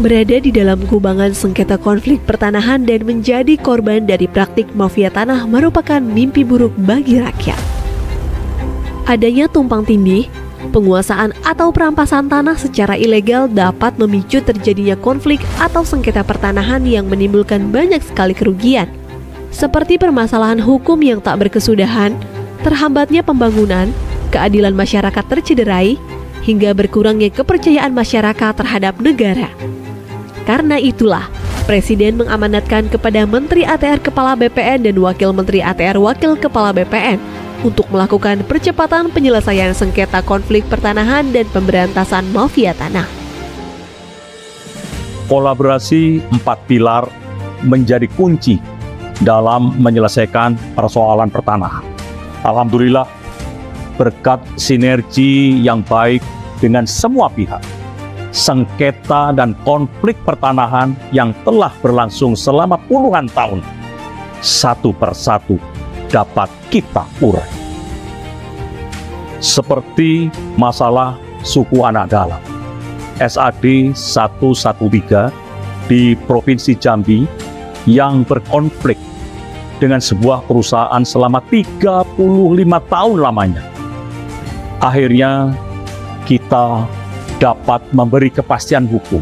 berada di dalam kubangan sengketa konflik pertanahan dan menjadi korban dari praktik mafia tanah merupakan mimpi buruk bagi rakyat. Adanya tumpang tindih, penguasaan atau perampasan tanah secara ilegal dapat memicu terjadinya konflik atau sengketa pertanahan yang menimbulkan banyak sekali kerugian, seperti permasalahan hukum yang tak berkesudahan, terhambatnya pembangunan, keadilan masyarakat tercederai, hingga berkurangnya kepercayaan masyarakat terhadap negara. Karena itulah, Presiden mengamanatkan kepada Menteri ATR Kepala BPN dan Wakil Menteri ATR Wakil Kepala BPN untuk melakukan percepatan penyelesaian sengketa konflik pertanahan dan pemberantasan mafia tanah. Kolaborasi 4 pilar menjadi kunci dalam menyelesaikan persoalan pertanahan. Alhamdulillah, berkat sinergi yang baik dengan semua pihak, sengketa dan konflik pertanahan yang telah berlangsung selama puluhan tahun, satu persatu dapat kita urai. Seperti masalah suku anak dalam, SAD 113 di Provinsi Jambi yang berkonflik dengan sebuah perusahaan selama 35 tahun lamanya. Akhirnya kita dapat memberi kepastian hukum.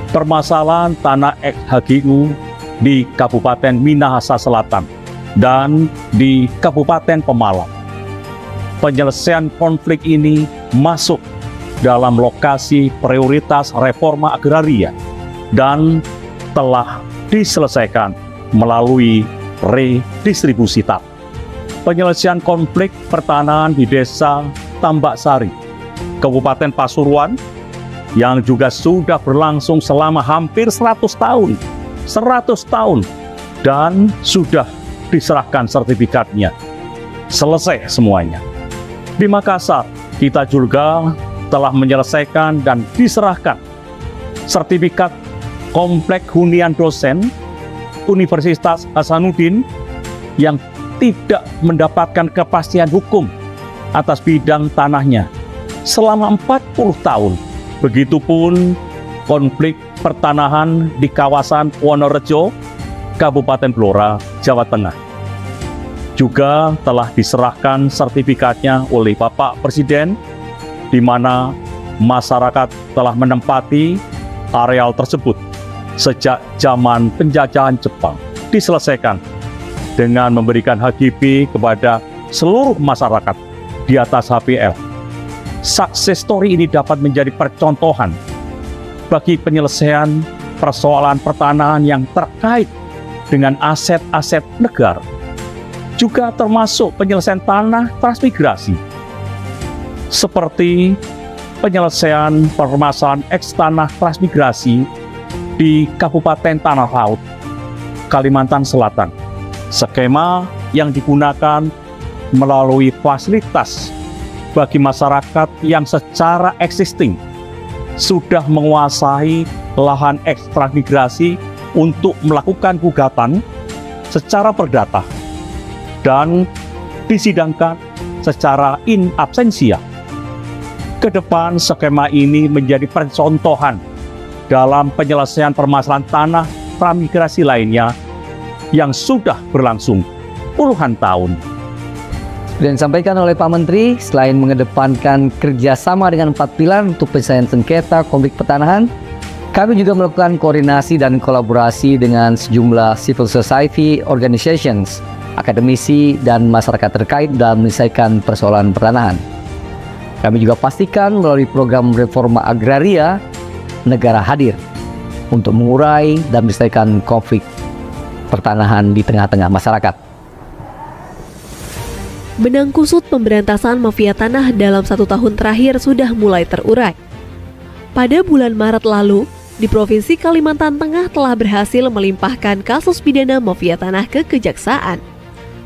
Permasalahan tanah ex-HGU di Kabupaten Minahasa Selatan dan di Kabupaten Pemalang. Penyelesaian konflik ini masuk dalam lokasi prioritas reforma agraria dan telah diselesaikan melalui redistribusi tanah. Penyelesaian konflik pertanahan di Desa Tambak Sari, Kabupaten Pasuruan, yang juga sudah berlangsung selama hampir 100 tahun, dan sudah diserahkan sertifikatnya. Selesai semuanya. Di Makassar, kita juga telah menyelesaikan dan diserahkan sertifikat komplek hunian dosen Universitas Hasanuddin yang tidak mendapatkan kepastian hukum atas bidang tanahnya selama 40 tahun. Begitupun konflik pertanahan di kawasan Wonorejo, Kabupaten Blora, Jawa Tengah. Juga telah diserahkan sertifikatnya oleh Bapak Presiden, di mana masyarakat telah menempati areal tersebut sejak zaman penjajahan Jepang. Diselesaikan dengan memberikan HGB kepada seluruh masyarakat di atas HPL. Success story ini dapat menjadi percontohan bagi penyelesaian persoalan pertanahan yang terkait dengan aset-aset negara. Juga termasuk penyelesaian tanah transmigrasi, seperti penyelesaian permasalahan eks-tanah transmigrasi di Kabupaten Tanah Laut, Kalimantan Selatan. Skema yang digunakan melalui fasilitas bagi masyarakat yang secara existing sudah menguasai lahan eks-transmigrasi untuk melakukan gugatan secara perdata dan disidangkan secara in absentia. Kedepan skema ini menjadi percontohan dalam penyelesaian permasalahan tanah transmigrasi lainnya yang sudah berlangsung puluhan tahun. Dan disampaikan oleh Pak Menteri, selain mengedepankan kerjasama dengan 4 pilar untuk penyelesaian sengketa konflik pertanahan, kami juga melakukan koordinasi dan kolaborasi dengan sejumlah civil society organizations, akademisi, dan masyarakat terkait dalam menyelesaikan persoalan pertanahan. Kami juga pastikan melalui program reforma agraria, negara hadir untuk mengurai dan menyelesaikan konflik pertanahan di tengah-tengah masyarakat. Benang kusut pemberantasan mafia tanah dalam 1 tahun terakhir sudah mulai terurai. Pada bulan Maret lalu, di Provinsi Kalimantan Tengah telah berhasil melimpahkan kasus pidana mafia tanah ke Kejaksaan.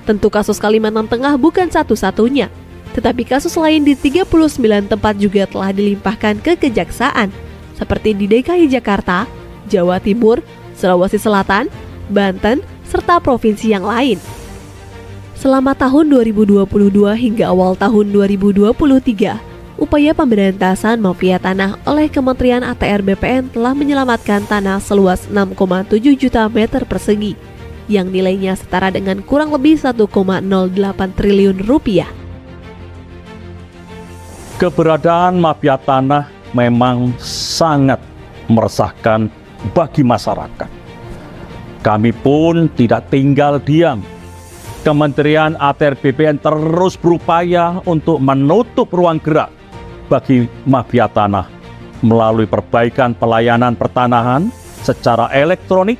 Tentu kasus Kalimantan Tengah bukan satu-satunya, tetapi kasus lain di 39 tempat juga telah dilimpahkan ke Kejaksaan, seperti di DKI Jakarta, Jawa Timur, Sulawesi Selatan, Banten, serta provinsi yang lain. Selama tahun 2022 hingga awal tahun 2023, upaya pemberantasan mafia tanah oleh Kementerian ATR BPN telah menyelamatkan tanah seluas 6,7 juta meter persegi, yang nilainya setara dengan kurang lebih 1,08 triliun rupiah. Keberadaan mafia tanah memang sangat meresahkan bagi masyarakat. Kami pun tidak tinggal diam. Kementerian ATR BPN terus berupaya untuk menutup ruang gerak bagi mafia tanah melalui perbaikan pelayanan pertanahan secara elektronik.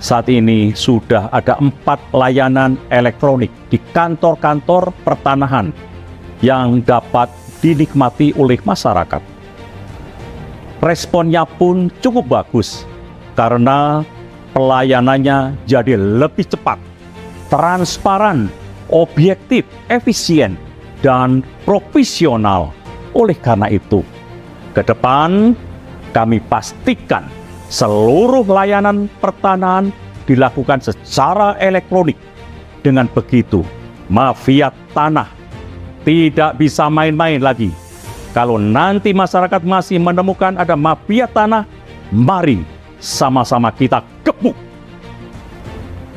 Saat ini sudah ada 4 layanan elektronik di kantor-kantor pertanahan yang dapat dinikmati oleh masyarakat. Responnya pun cukup bagus karena pelayanannya jadi lebih cepat, transparan, objektif, efisien, dan profesional. Oleh karena itu, ke depan kami pastikan seluruh layanan pertanahan dilakukan secara elektronik. Dengan begitu, mafia tanah tidak bisa main-main lagi. Kalau nanti masyarakat masih menemukan ada mafia tanah, mari sama-sama kita gebuk.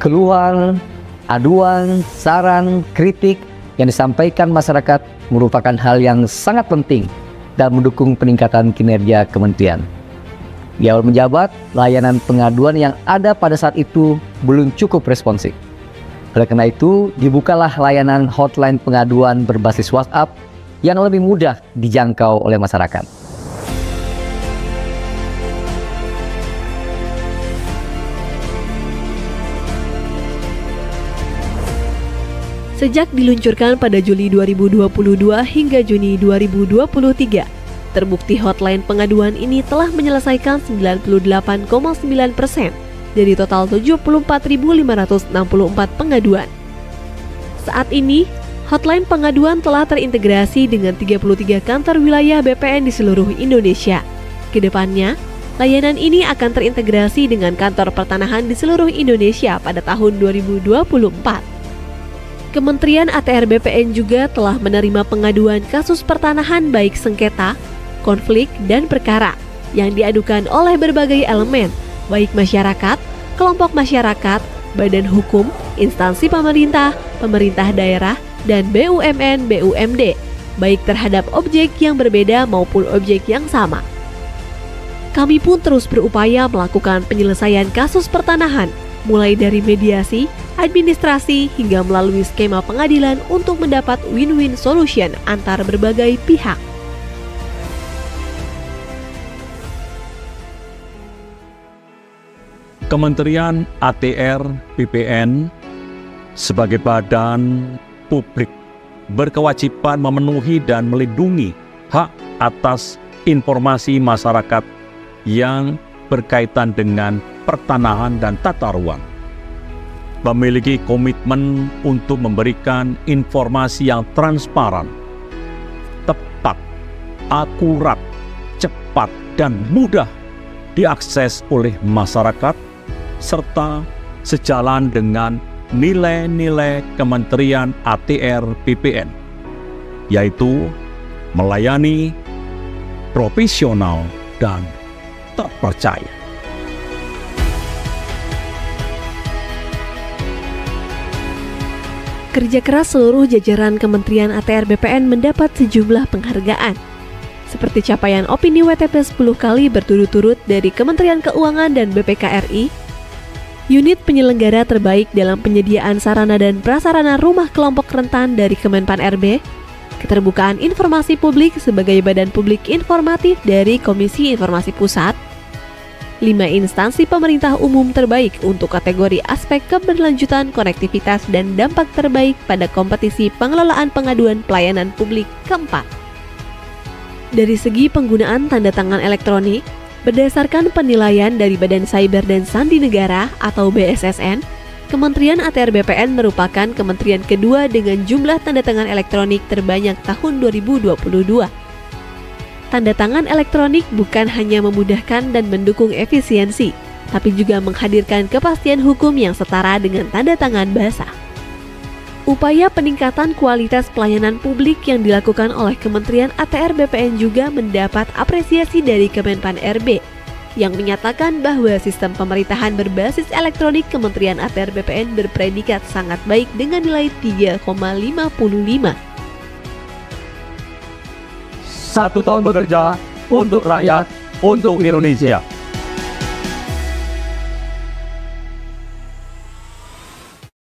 Keluhan, aduan, saran, kritik yang disampaikan masyarakat merupakan hal yang sangat penting dan mendukung peningkatan kinerja kementerian. Di awal menjabat, layanan pengaduan yang ada pada saat itu belum cukup responsif. Oleh karena itu, dibukalah layanan hotline pengaduan berbasis WhatsApp yang lebih mudah dijangkau oleh masyarakat. Sejak diluncurkan pada Juli 2022 hingga Juni 2023, terbukti hotline pengaduan ini telah menyelesaikan 98,9% dari total 74.564 pengaduan. Saat ini, hotline pengaduan telah terintegrasi dengan 33 kantor wilayah BPN di seluruh Indonesia. Kedepannya, layanan ini akan terintegrasi dengan kantor pertanahan di seluruh Indonesia pada tahun 2024. Kementerian ATR BPN juga telah menerima pengaduan kasus pertanahan baik sengketa, konflik, dan perkara yang diadukan oleh berbagai elemen, baik masyarakat, kelompok masyarakat, badan hukum, instansi pemerintah, pemerintah daerah, dan BUMN/BUMD, baik terhadap objek yang berbeda maupun objek yang sama. Kami pun terus berupaya melakukan penyelesaian kasus pertanahan, mulai dari mediasi, administrasi, hingga melalui skema pengadilan untuk mendapat win-win solution antar berbagai pihak. Kementerian ATR BPN sebagai badan publik berkewajiban memenuhi dan melindungi hak atas informasi masyarakat yang berkaitan dengan pertanahan dan tata ruang. Memiliki komitmen untuk memberikan informasi yang transparan, tepat, akurat, cepat, dan mudah diakses oleh masyarakat, serta sejalan dengan nilai-nilai Kementerian ATR BPN, yaitu melayani, profesional, dan terpercaya. Kerja keras seluruh jajaran Kementerian ATR BPN mendapat sejumlah penghargaan, seperti capaian opini WTP 10 kali berturut-turut dari Kementerian Keuangan dan BPK RI, unit penyelenggara terbaik dalam penyediaan sarana dan prasarana rumah kelompok rentan dari Kemenpan RB, keterbukaan informasi publik sebagai badan publik informatif dari Komisi Informasi Pusat, 5 instansi pemerintah umum terbaik untuk kategori aspek keberlanjutan, konektivitas, dan dampak terbaik pada kompetisi pengelolaan pengaduan pelayanan publik keempat. Dari segi penggunaan tanda tangan elektronik, berdasarkan penilaian dari Badan Cyber dan Sandi Negara atau BSSN, Kementerian ATR BPN merupakan kementerian kedua dengan jumlah tanda tangan elektronik terbanyak tahun 2022. Tanda tangan elektronik bukan hanya memudahkan dan mendukung efisiensi, tapi juga menghadirkan kepastian hukum yang setara dengan tanda tangan basah. Upaya peningkatan kualitas pelayanan publik yang dilakukan oleh Kementerian ATR BPN juga mendapat apresiasi dari Kemenpan RB yang menyatakan bahwa sistem pemerintahan berbasis elektronik Kementerian ATR BPN berpredikat sangat baik dengan nilai 3,55. 1 tahun bekerja untuk rakyat, untuk Indonesia.